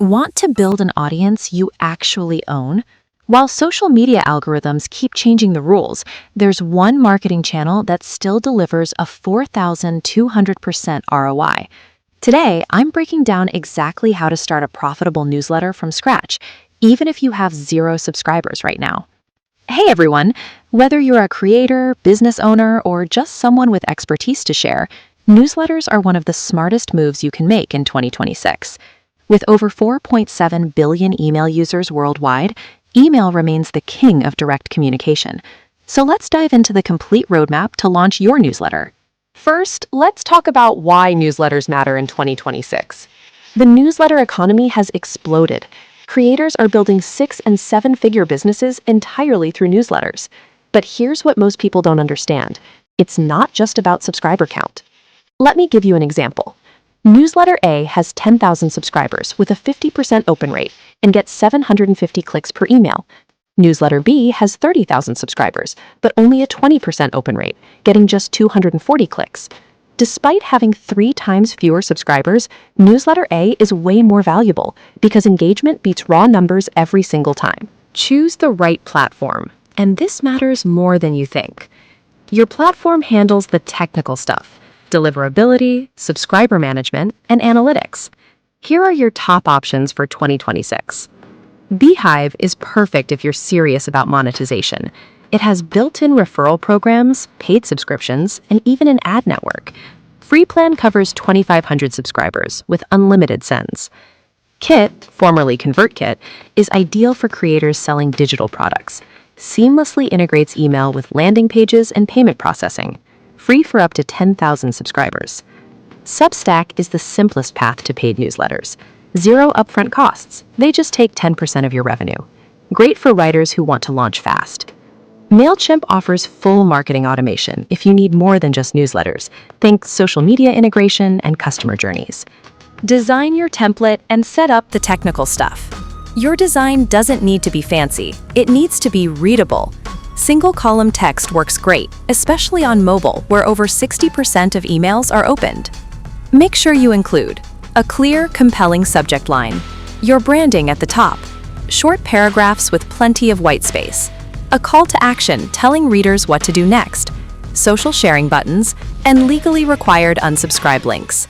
Want to build an audience you actually own? While social media algorithms keep changing the rules, there's one marketing channel that still delivers a 4,200% ROI. Today, I'm breaking down exactly how to start a profitable newsletter from scratch, even if you have 0 subscribers right now. Hey everyone! Whether you're a creator, business owner, or just someone with expertise to share, newsletters are one of the smartest moves you can make in 2026. With over 4.7 billion email users worldwide, email remains the king of direct communication. So let's dive into the complete roadmap to launch your newsletter. First, let's talk about why newsletters matter in 2026. The newsletter economy has exploded. Creators are building 6- and 7-figure businesses entirely through newsletters. But here's what most people don't understand. It's not just about subscriber count. Let me give you an example. Newsletter A has 10,000 subscribers with a 50% open rate and gets 750 clicks per email. Newsletter B has 30,000 subscribers, but only a 20% open rate, getting just 240 clicks. Despite having 3 times fewer subscribers, Newsletter A is way more valuable because engagement beats raw numbers every single time. Choose the right platform, and this matters more than you think. Your platform handles the technical stuff: deliverability, subscriber management, and analytics. Here are your top options for 2026. Beehive is perfect if you're serious about monetization. It has built-in referral programs, paid subscriptions, and even an ad network. Free plan covers 2,500 subscribers with unlimited sends. Kit, formerly ConvertKit, is ideal for creators selling digital products. Seamlessly integrates email with landing pages and payment processing. Free for up to 10,000 subscribers. Substack is the simplest path to paid newsletters. 0 upfront costs. They just take 10% of your revenue. Great for writers who want to launch fast. MailChimp offers full marketing automation if you need more than just newsletters. Think social media integration and customer journeys. Design your template and set up the technical stuff. Your design doesn't need to be fancy. It needs to be readable. Single-column text works great, especially on mobile, where over 60% of emails are opened. Make sure you include a clear, compelling subject line, your branding at the top, short paragraphs with plenty of white space, a call to action telling readers what to do next, social sharing buttons, and legally required unsubscribe links.